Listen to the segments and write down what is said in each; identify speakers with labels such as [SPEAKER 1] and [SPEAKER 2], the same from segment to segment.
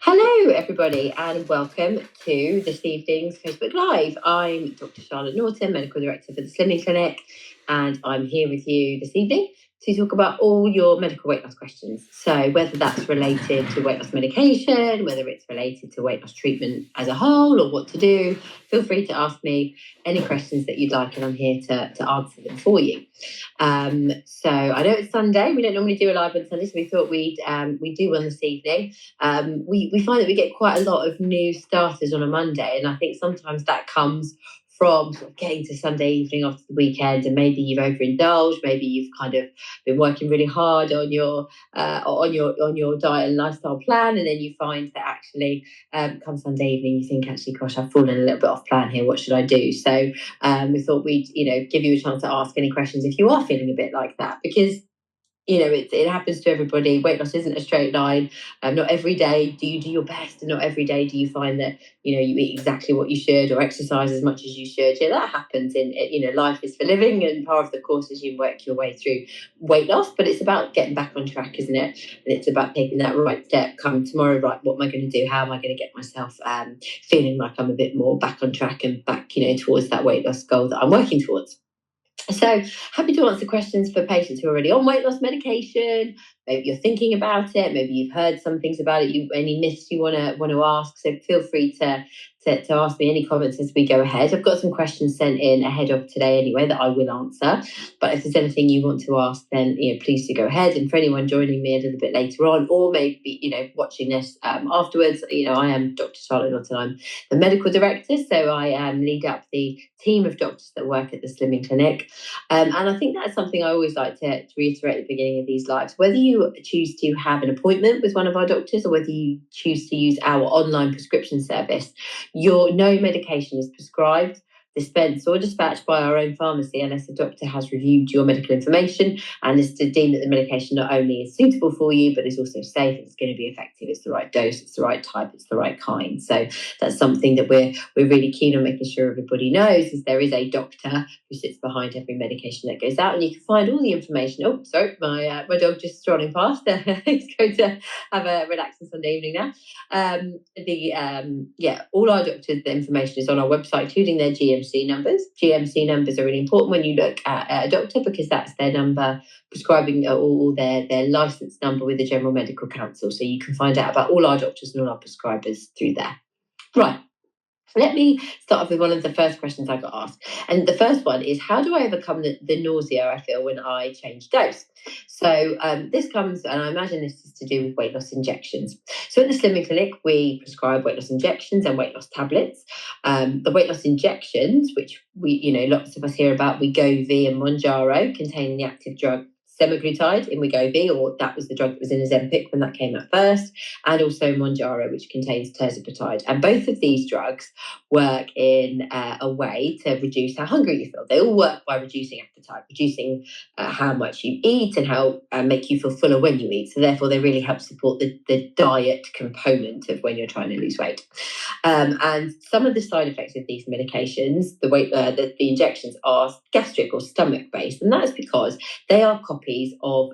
[SPEAKER 1] Hello, everybody, and welcome to this evening's Facebook Live. I'm Dr. Charlotte Norton, Medical Director for the Slimming Clinic, and I'm here with you this evening to talk about all your medical weight loss questions. So whether that's related to weight loss medication, whether it's related to weight loss treatment as a whole, or what to do, feel free to ask me any questions that you'd like, and I'm here to answer them for you. So I know it's Sunday. We don't normally do a live on Sunday, so we thought we'd do one this evening. We find that we get quite a lot of new starters on a Monday, and I think sometimes that comes from sort of getting to Sunday evening after the weekend, and maybe you've overindulged, maybe you've kind of been working really hard on your diet and lifestyle plan, and then you find that actually come Sunday evening you think, actually, gosh, I've fallen a little bit off plan here. What should I do? So we thought we'd give you a chance to ask any questions if you are feeling a bit like that, because it happens to everybody. Weight loss isn't a straight line. Not every day do you do your best, and not every day do you find that you eat exactly what you should or exercise as much as you should. Yeah, that happens. In life is for living, and part of the course is you work your way through weight loss. But it's about getting back on track, isn't it? And it's about taking that right step. Come tomorrow, right? What am I going to do? How am I going to get myself feeling like I'm a bit more back on track and back, towards that weight loss goal that I'm working towards? So happy to answer questions for patients who are already on weight loss medication. Maybe you're thinking about it. Maybe you've heard some things about it. Any myths you want to ask. So feel free to ask me any comments as we go ahead. I've got some questions sent in ahead of today anyway that I will answer. But if there's anything you want to ask, then please do go ahead. And for anyone joining me a little bit later on, or maybe watching this afterwards, I am Dr. Charlotte Norton. I'm the medical director, so I lead up the team of doctors that work at the Slimming Clinic. And I think that's something I always like to reiterate at the beginning of these lives. Whether you choose to have an appointment with one of our doctors, or whether you choose to use our online prescription service, no medication is prescribed, dispensed or dispatched by our own pharmacy unless a doctor has reviewed your medical information and is to deem that the medication not only is suitable for you, but is also safe, it's going to be effective, it's the right dose, it's the right type, it's the right kind. So that's something that we're really keen on making sure everybody knows, is there is a doctor who sits behind every medication that goes out, and you can find all the information. Oh, sorry, my dog just strolling past. He's going to have a relaxing Sunday evening now. All our doctors, the information is on our website, including their GMC numbers. GMC numbers are really important when you look at a doctor, because that's their number prescribing, or their license number with the General Medical Council. So you can find out about all our doctors and all our prescribers through there. Right. Let me start off with one of the first questions I got asked. And the first one is, how do I overcome the nausea I feel when I change dose? So this comes, and I imagine this is to do with weight loss injections. So at the Slimming Clinic, we prescribe weight loss injections and weight loss tablets. The weight loss injections, which lots of us hear about, Wegovy and Mounjaro, containing the active drug semaglutide in Wegovy, or that was the drug that was in Ozempic when that came out first, and also Mounjaro, which contains tirzepatide. And both of these drugs work in a way to reduce how hungry you feel. They all work by reducing appetite, reducing how much you eat, and how make you feel fuller when you eat. So therefore, they really help support the diet component of when you're trying to lose weight. And some of the side effects of these medications, the injections, are gastric or stomach based, and that's because they are copies of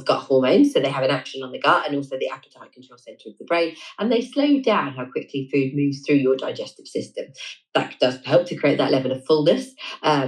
[SPEAKER 1] gut hormones. So they have an action on the gut and also the appetite control center of the brain, and they slow down how quickly food moves through your digestive system. That does help to create that level of fullness,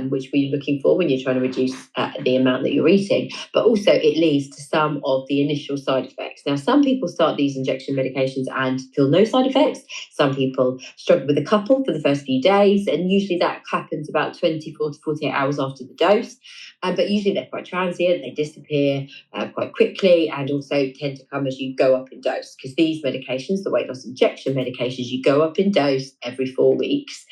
[SPEAKER 1] which we're looking for when you're trying to reduce the amount that you're eating. But also it leads to some of the initial side effects. Now, some people start these injection medications and feel no side effects. Some people struggle with a couple for the first few days, and usually that happens about 24 to 48 hours after the dose. But usually they're quite transient, they disappear quite quickly, and also tend to come as you go up in dose, because these medications, the weight loss injection medications, you go up in dose every 4 weeks.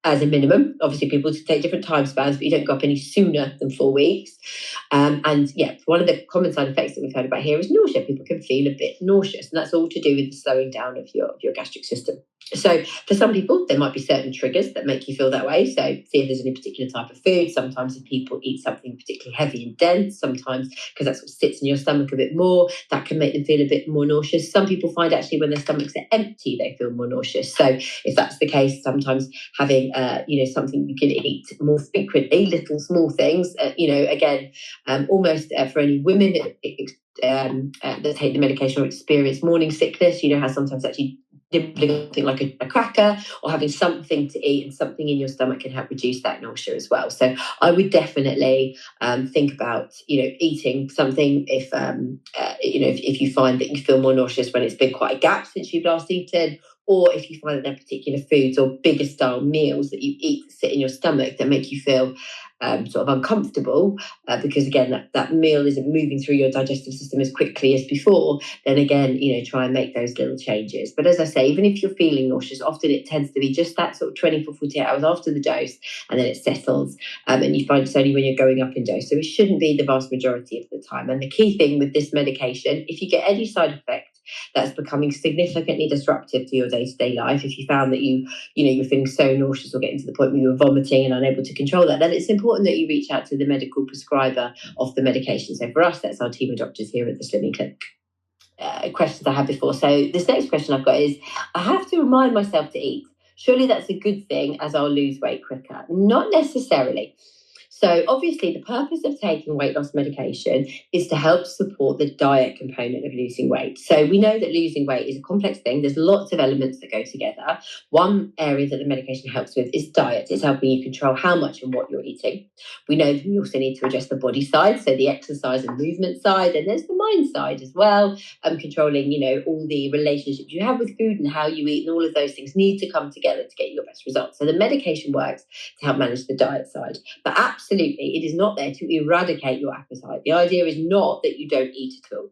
[SPEAKER 1] As a minimum. Obviously, people take different time spans, but you don't go up any sooner than 4 weeks. One of the common side effects that we've heard about here is nausea. People can feel a bit nauseous, and that's all to do with the slowing down of your gastric system. So for some people, there might be certain triggers that make you feel that way. So see if there's any particular type of food. Sometimes if people eat something particularly heavy and dense, sometimes because that's what sits in your stomach a bit more, that can make them feel a bit more nauseous. Some people find actually when their stomachs are empty, they feel more nauseous. So if that's the case, sometimes having something you can eat more frequently, little small things, almost for any women, it that take the medication or experience morning sickness, you know how sometimes actually nibbling on something like a cracker or having something to eat and something in your stomach can help reduce that nausea as well. So I would definitely think about, eating something if you find that you feel more nauseous when it's been quite a gap since you've last eaten, or if you find that there are particular foods or bigger style meals that you eat that sit in your stomach that make you feel sort of uncomfortable, because again that meal isn't moving through your digestive system as quickly as before, then again, try and make those little changes. But as I say, even if you're feeling nauseous, often it tends to be just that sort of 24, 48 hours after the dose, and then it settles, and you find it's only when you're going up in dose. So it shouldn't be the vast majority of the time. And the key thing with this medication, if you get any side effect that's becoming significantly disruptive to your day-to-day life, if you found that you're feeling so nauseous or getting to the point where you're vomiting and unable to control that, then it's important that you reach out to the medical prescriber of the medication. So for us, that's our team of doctors here at the Slimming Clinic. Questions I had before. So this next question I've got is, I have to remind myself to eat. Surely that's a good thing, as I'll lose weight quicker. Not necessarily. So obviously the purpose of taking weight loss medication is to help support the diet component of losing weight. So we know that losing weight is a complex thing. There's lots of elements that go together. One area that the medication helps with is diet. It's helping you control how much and what you're eating. We know that you also need to address the body side, so the exercise and movement side, and there's the mind side as well, controlling, all the relationships you have with food and how you eat, and all of those things need to come together to get your best results. So the medication works to help manage the diet side. But absolutely, it is not there to eradicate your appetite. The idea is not that you don't eat at all.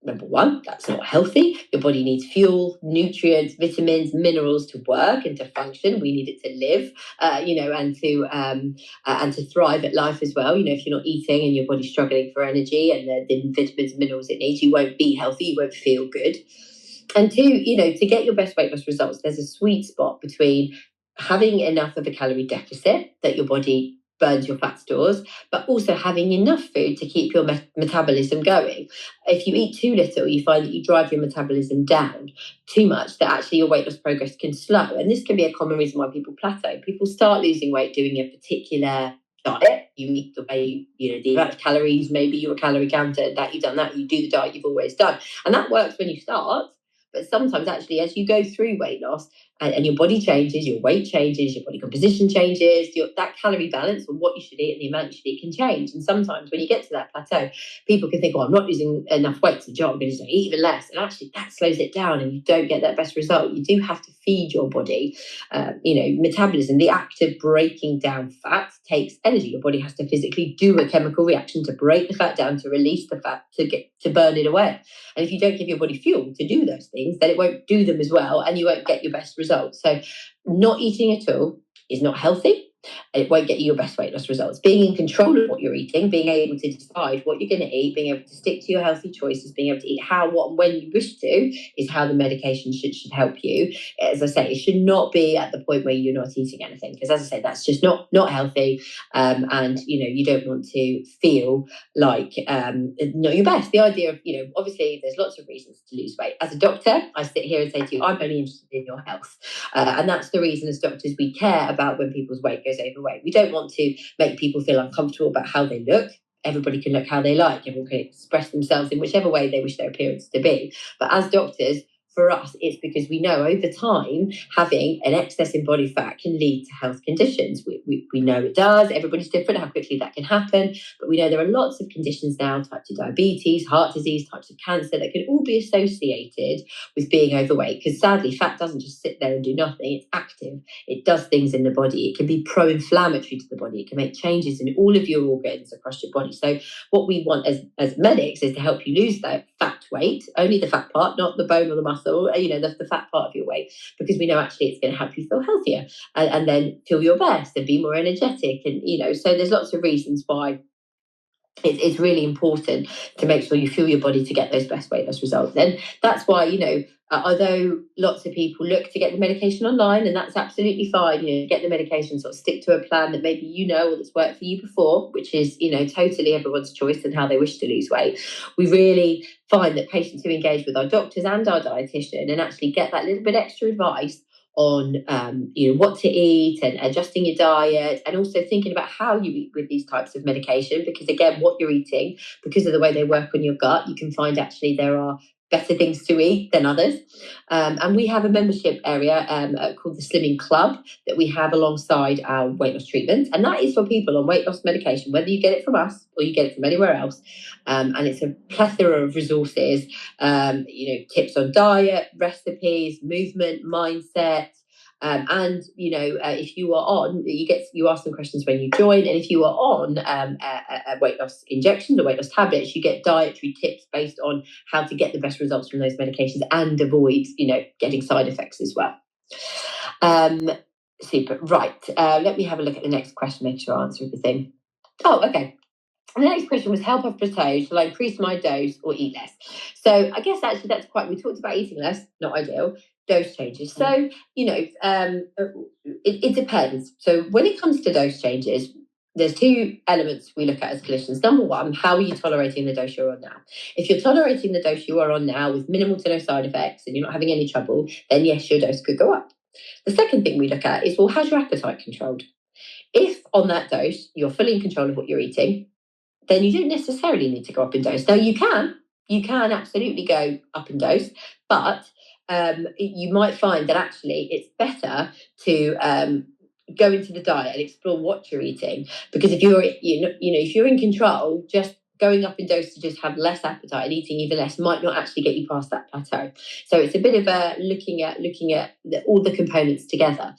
[SPEAKER 1] Number one, that's not healthy. Your body needs fuel, nutrients, vitamins, minerals to work and to function. We need it to live, and to thrive at life as well. If you're not eating and your body's struggling for energy and the vitamins and minerals it needs, you won't be healthy. You won't feel good. And two, to get your best weight loss results, there's a sweet spot between having enough of a calorie deficit that your body burns your fat stores, but also having enough food to keep your metabolism going. If you eat too little, you find that you drive your metabolism down too much, that actually your weight loss progress can slow. And this can be a common reason why people plateau. People start losing weight doing a particular diet. You eat the way, the amount of calories, maybe you're a calorie counter, that you've done that, you do the diet you've always done. And that works when you start. But sometimes actually, as you go through weight loss and your body changes, your weight changes, your body composition changes, that calorie balance or what you should eat and the amount you should eat can change. And sometimes when you get to that plateau, people can think, I'm not losing enough weight to jog, I'm going to eat even less. And actually that slows it down and you don't get that best result. You do have to feed your body, metabolism. The act of breaking down fat takes energy. Your body has to physically do a chemical reaction to break the fat down, to release the fat, to burn it away. And if you don't give your body fuel to do those things, then it won't do them as well and you won't get your best results. So not eating at all is not healthy. And it won't get you your best weight loss results. Being in control of what you're eating, being able to decide what you're going to eat, being able to stick to your healthy choices, being able to eat how, what, and when you wish to, is how the medication should help you. As I say, it should not be at the point where you're not eating anything, because as I say, that's just not healthy. And you don't want to feel like not your best. The idea of, obviously there's lots of reasons to lose weight. As a doctor, I sit here and say to you, I'm only interested in your health. And that's the reason as doctors we care about when people's weight goes overweight. We don't want to make people feel uncomfortable about how they look. Everybody can look how they like. Everyone can express themselves in whichever way they wish their appearance to be. But as doctors, for us, it's because we know over time having an excess in body fat can lead to health conditions. We know it does. Everybody's different, how quickly that can happen. But we know there are lots of conditions now, type 2 diabetes, heart disease, types of cancer, that can all be associated with being overweight. Because sadly, fat doesn't just sit there and do nothing. It's active. It does things in the body. It can be pro-inflammatory to the body. It can make changes in all of your organs across your body. So what we want as medics is to help you lose that fat weight, only the fat part, not the bone or the muscle, the fat part of your weight, because we know actually it's going to help you feel healthier and then feel your best and be more energetic. And, so there's lots of reasons why it's really important to make sure you fuel your body to get those best weight loss results. And that's why, although lots of people look to get the medication online, and that's absolutely fine, get the medication, sort of stick to a plan that maybe or that's worked for you before, which is, totally everyone's choice and how they wish to lose weight. We really find that patients who engage with our doctors and our dietitian and actually get that little bit extra advice on what to eat and adjusting your diet, and also thinking about how you eat with these types of medication, because again, what you're eating, because of the way they work on your gut, you can find actually there are better things to eat than others. And we have a membership area called the Slimming Club that we have alongside our weight loss treatment. And that is for people on weight loss medication, whether you get it from us or you get it from anywhere else. And it's a plethora of resources, tips on diet, recipes, movement, mindset. If you are on, you ask some questions when you join, and if you are on weight loss injections or weight loss tablets, you get dietary tips based on how to get the best results from those medications and avoid, getting side effects as well. Super. Right. Let me have a look at the next question, make sure I answer everything. Oh, okay. And the next question was, help off plateau, shall I increase my dose or eat less? So I guess actually we talked about eating less, not ideal, dose changes. So, it depends. So when it comes to dose changes, there's two elements we look at as clinicians. Number one, how are you tolerating the dose you're on now? If you're tolerating the dose you are on now with minimal to no side effects and you're not having any trouble, then yes, your dose could go up. The second thing we look at is, well, how's your appetite controlled? If on that dose you're fully in control of what you're eating, then you don't necessarily need to go up in dose. Now, you can absolutely go up in dose, but you might find that actually it's better to go into the diet and explore what you're eating, because if you're in control, just going up in dose to just have less appetite and eating even less might not actually get you past that plateau. So it's a bit of a looking at all the components together.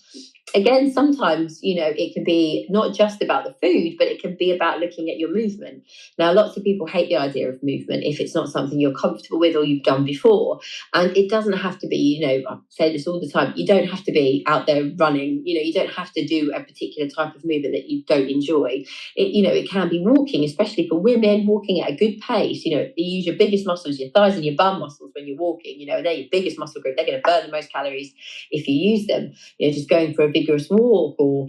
[SPEAKER 1] Again, sometimes, it can be not just about the food, but it can be about looking at your movement. Now, lots of people hate the idea of movement if it's not something you're comfortable with or you've done before. And it doesn't have to be, I say this all the time, you don't have to be out there running, you don't have to do a particular type of movement that you don't enjoy. It can be walking, especially for women, walking at a good pace. You use your biggest muscles, your thighs and your bum muscles when you're walking, and they're your biggest muscle group. They're going to burn the most calories if you use them. Just going for a vigorous walk, or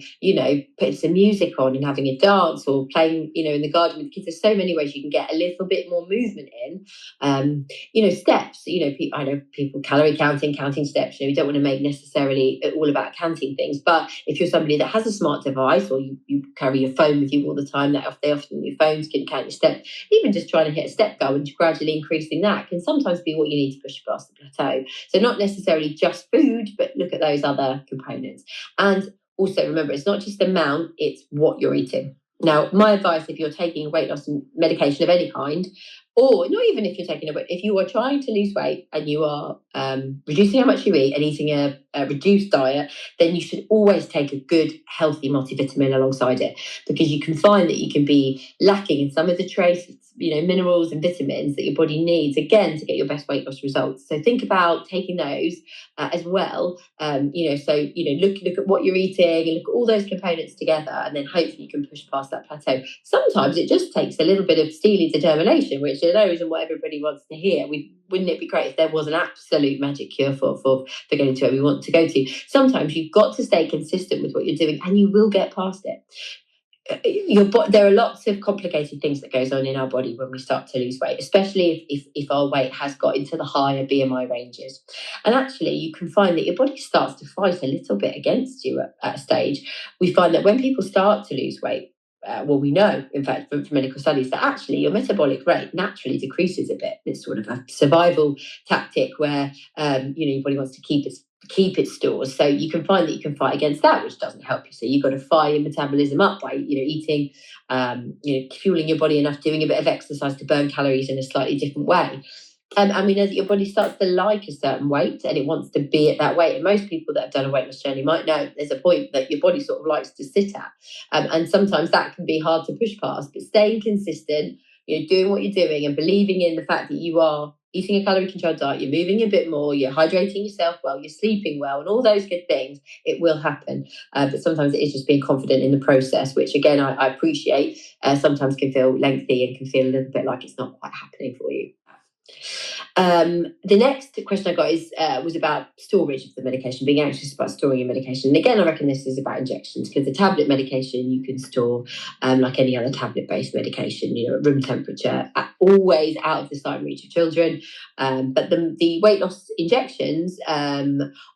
[SPEAKER 1] putting some music on and having a dance, or playing in the garden with kids. There's so many ways you can get a little bit more movement in. Steps, I know people counting steps. You don't want to make necessarily all about counting things, but if you're somebody that has a smart device, or you carry your phone with you all the time, often your phones can count your steps. Even just trying to hit a step goal and gradually increasing that can sometimes be what you need to push past the plateau. So not necessarily just food, but look at those other components. And also remember, it's not just the amount, it's what you're eating. Now, my advice, if you're taking weight loss medication of any kind, or not even if you're taking if you are trying to lose weight and you are reducing how much you eat and eating a reduced diet, then you should always take a good, healthy multivitamin alongside it, because you can find that you can be lacking in some of the trace minerals and vitamins that your body needs, again, to get your best weight loss results. So think about taking those as well. Look at what you're eating and look at all those components together, and then hopefully you can push past that plateau. Sometimes it just takes a little bit of steely determination, which I know isn't what everybody wants to hear. Wouldn't it be great if there was an absolute magic cure for getting to where we want to go to? Sometimes you've got to stay consistent with what you're doing, and you will get past it. There are lots of complicated things that goes on in our body when we start to lose weight, especially if our weight has got into the higher BMI ranges. And actually, you can find that your body starts to fight a little bit against you at a stage. We find that when people start to lose weight, we know, in fact, from medical studies, that actually your metabolic rate naturally decreases a bit. It's sort of a survival tactic where your body wants to keep its stores. So you can find that you can fight against that, which doesn't help you. So you've got to fire your metabolism up by eating, fueling your body enough, doing a bit of exercise to burn calories in a slightly different way. And we know that your body starts to like a certain weight and it wants to be at that weight. And most people that have done a weight loss journey might know there's a point that your body sort of likes to sit at. And sometimes that can be hard to push past. But staying consistent, doing what you're doing and believing in the fact that you are eating a calorie-controlled diet, you're moving a bit more, you're hydrating yourself well, you're sleeping well, and all those good things, it will happen. But sometimes it is just being confident in the process, which, again, I appreciate. Sometimes can feel lengthy and can feel a little bit like it's not quite happening for you. The next question I got was about storage of the medication, being anxious about storing your medication. And again, I reckon this is about injections, because the tablet medication you can store like any other tablet-based medication, at room temperature, always out of the sight and reach of children. But the weight loss injections are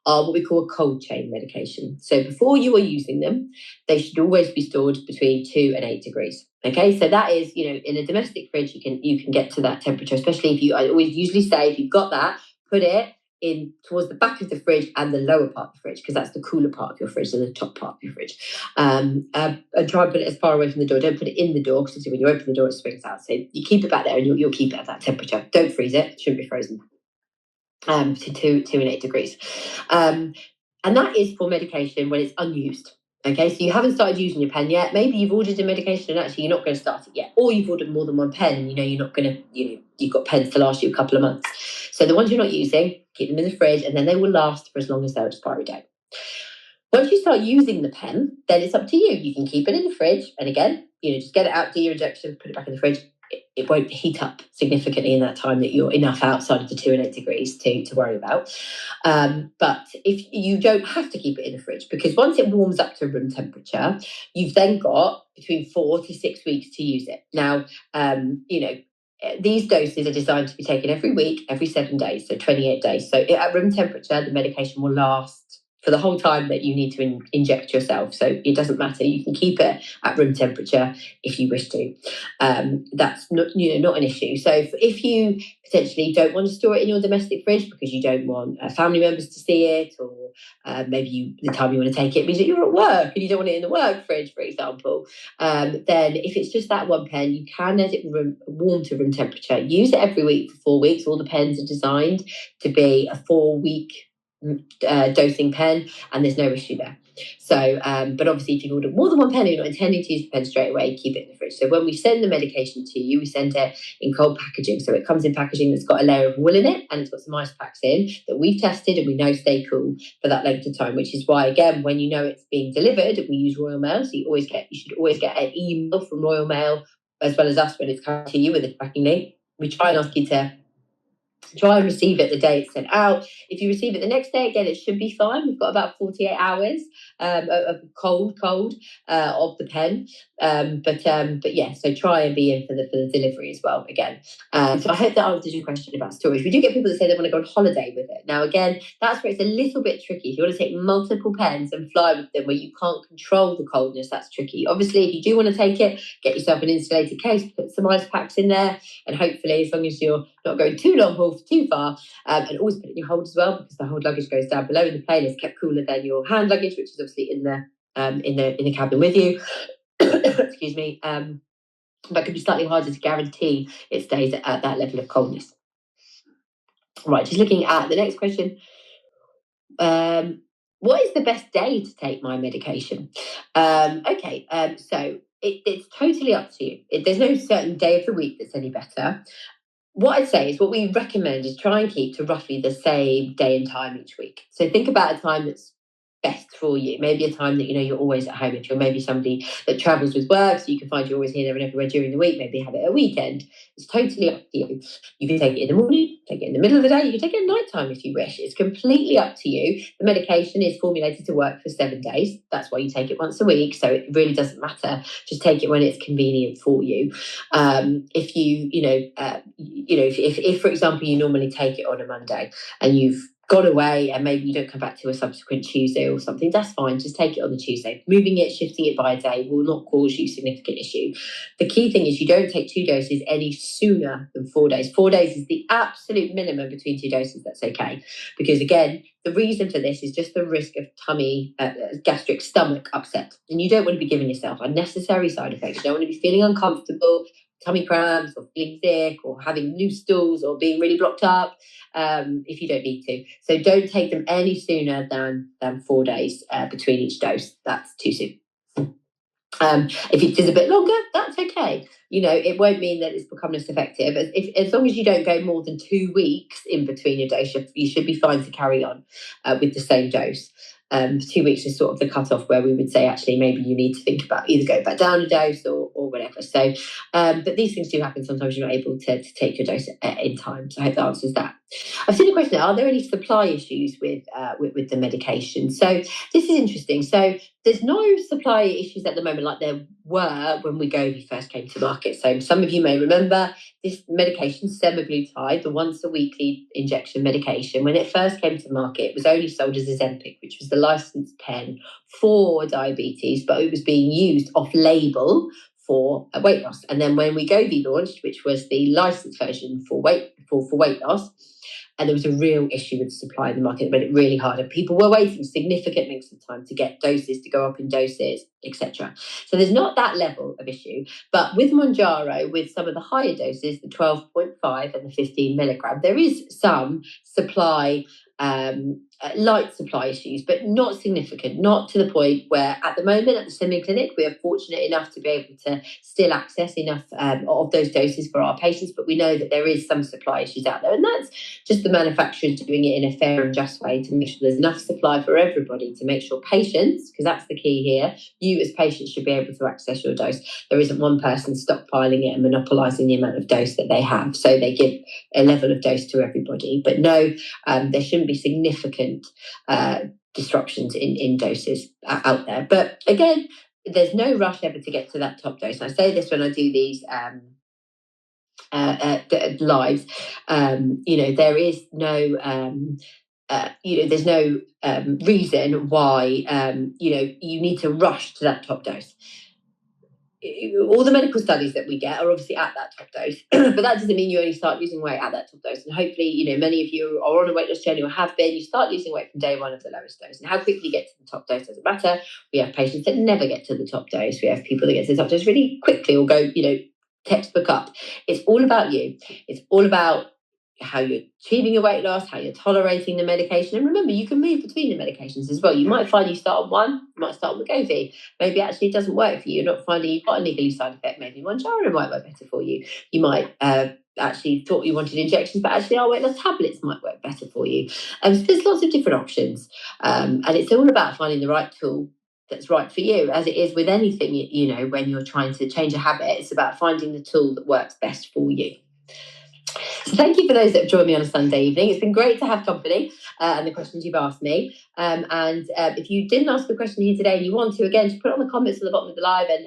[SPEAKER 1] what we call a cold chain medication. So before you are using them, they should always be stored between 2 and 8 degrees. Okay, so that is, in a domestic fridge, you can get to that temperature, especially if I always usually say, if you've got that, put it in towards the back of the fridge and the lower part of the fridge, because that's the cooler part of your fridge than the top part of your fridge. And try and put it as far away from the door. Don't put it in the door, because when you open the door, it springs out. So you keep it back there, and you'll keep it at that temperature. Don't freeze it. It shouldn't be frozen. To 2 and 8 degrees. And that is for medication when it's unused. Okay, so you haven't started using your pen yet. Maybe you've ordered a medication and actually you're not going to start it yet, or you've ordered more than one pen and you're not going to, you've got pens to last you a couple of months. So the ones you're not using, keep them in the fridge, and then they will last for as long as their expiry date. Once you start using the pen, then it's up to you. You can keep it in the fridge, and again, just get it out, do your injection, put it back in the fridge. It won't heat up significantly in that time that you're enough outside of the 2 and 8 degrees to worry about. But if you don't have to keep it in the fridge, because once it warms up to room temperature, you've then got between 4 to 6 weeks to use it. Now, these doses are designed to be taken every week, every 7 days, so 28 days. So at room temperature, the medication will last for the whole time that you need to inject yourself. So it doesn't matter. You can keep it at room temperature if you wish to. That's not an issue. So if you potentially don't want to store it in your domestic fridge because you don't want family members to see it, or maybe the time you want to take it means that you're at work and you don't want it in the work fridge, for example, then if it's just that one pen, you can let it warm to room temperature. Use it every week for 4 weeks. All the pens are designed to be a 4-week dosing pen, and there's no issue there. So, but obviously, if you've ordered more than one pen and you're not intending to use the pen straight away, keep it in the fridge. So when we send the medication to you, we send it in cold packaging. So it comes in packaging that's got a layer of wool in it, and it's got some ice packs in that we've tested and we know stay cool for that length of time. Which is why, again, when you know it's being delivered, we use Royal Mail. So you should always get an email from Royal Mail as well as us when it's coming to you with a tracking link. We try and ask you to try and receive it the day it's sent out. If you receive it the next day, again, it should be fine. We've got about 48 hours of cold of the pen. But yeah, so try and be in for the delivery as well, again. So I hope that answers your question about storage. We do get people that say they want to go on holiday with it. Now, again, that's where it's a little bit tricky. If you want to take multiple pens and fly with them where you can't control the coldness, that's tricky. Obviously, if you do want to take it, get yourself an insulated case, put some ice packs in there, and hopefully, as long as you're not going too long haul too far, and always put it in your hold as well, because the hold luggage goes down below in the plane. It's kept cooler than your hand luggage, which is obviously in the cabin with you. Excuse me. But it can be slightly harder to guarantee it stays at that level of coldness. Right, just looking at the next question. What is the best day to take my medication? So it's totally up to you. There's no certain day of the week that's any better. What I'd say is what we recommend is try and keep to roughly the same day and time each week. So think about a time that's best for you. Maybe a time that you're always at home. If you're maybe somebody that travels with work, so you can find you're always here, there, and everywhere during the week. Maybe have it at a weekend. It's totally up to you. You can take it in the morning, take it in the middle of the day. You can take it at night time if you wish. It's completely up to you. The medication is formulated to work for 7 days. That's why you take it once a week. So it really doesn't matter. Just take it when it's convenient for you. If if for example you normally take it on a Monday and you've gone away and maybe you don't come back to a subsequent Tuesday or something, that's fine. Just take it on the Tuesday. Moving it, shifting it by a day will not cause you significant issue. The key thing is you don't take 2 doses any sooner than 4 days. 4 days is the absolute minimum between 2 doses. That's okay. Because again, the reason for this is just the risk of gastric stomach upset. And you don't want to be giving yourself unnecessary side effects. You don't want to be feeling uncomfortable, tummy cramps, or feeling sick, or having loose stools, or being really blocked up if you don't need to. So don't take them any sooner than 4 days between each dose. That's too soon. If it is a bit longer, that's okay. It won't mean that it's become less effective. As long as you don't go more than 2 weeks in between your dose, you should be fine to carry on with the same dose. 2 weeks is sort of the cutoff where we would say actually maybe you need to think about either going back down a dose or whatever. So, but these things do happen. Sometimes you're not able to take your dose in time. So I hope that answers that. I've seen a question: are there any supply issues with the medication? So this is interesting. So there's no supply issues at the moment like there were when Wegovy first came to market. So some of you may remember this medication, semaglutide, the once a weekly injection medication. When it first came to market, it was only sold as Ozempic, which was the licensed pen for diabetes, but it was being used off label for weight loss. And then when Wegovy launched, which was the licensed version for weight loss, and there was a real issue with supply in the market that made it really hard. And people were waiting significant lengths of time to get doses, to go up in doses, etc. So there's not that level of issue. But with Mounjaro, with some of the higher doses, the 12.5 and the 15 milligram, there is some supply, light supply issues, but not significant, not to the point where at the moment at the Slimming Clinic, we are fortunate enough to be able to still access enough of those doses for our patients. But we know that there is some supply issues out there. And that's just the manufacturers doing it in a fair and just way to make sure there's enough supply for everybody, to make sure patients, because that's the key here, you as patients should be able to access your dose. There isn't one person stockpiling it and monopolising the amount of dose that they have. So they give a level of dose to everybody. But no, there shouldn't be significant disruptions in doses out there. But again, there's no rush ever to get to that top dose. And I say this when I do these lives. There is no there's no reason why you need to rush to that top dose. All the medical studies that we get are obviously at that top dose, but that doesn't mean you only start losing weight at that top dose. And hopefully, many of you are on a weight loss journey or have been, you start losing weight from day one of the lowest dose. And how quickly you get to the top dose doesn't matter. We have patients that never get to the top dose. We have people that get to the top dose really quickly or go, textbook up. It's all about you. It's all about how you're achieving your weight loss, how you're tolerating the medication. And remember, you can move between the medications as well. You might find you start on one, you might start on Wegovy. Maybe actually it doesn't work for you. You're not finding you've got a niggly side effect. Maybe Mounjaro might work better for you. You might actually thought you wanted injections, but actually our weight loss tablets might work better for you. So there's lots of different options. And it's all about finding the right tool that's right for you, as it is with anything, when you're trying to change a habit. It's about finding the tool that works best for you. So thank you for those that have joined me on a Sunday evening. It's been great to have company and the questions you've asked me. If you didn't ask a question here today and you want to, again, just put it on the comments at the bottom of the live, and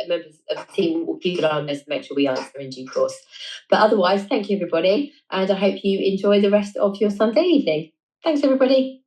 [SPEAKER 1] members of the team will keep an eye on this to make sure we answer in due course. But otherwise, thank you, everybody, and I hope you enjoy the rest of your Sunday evening. Thanks, everybody.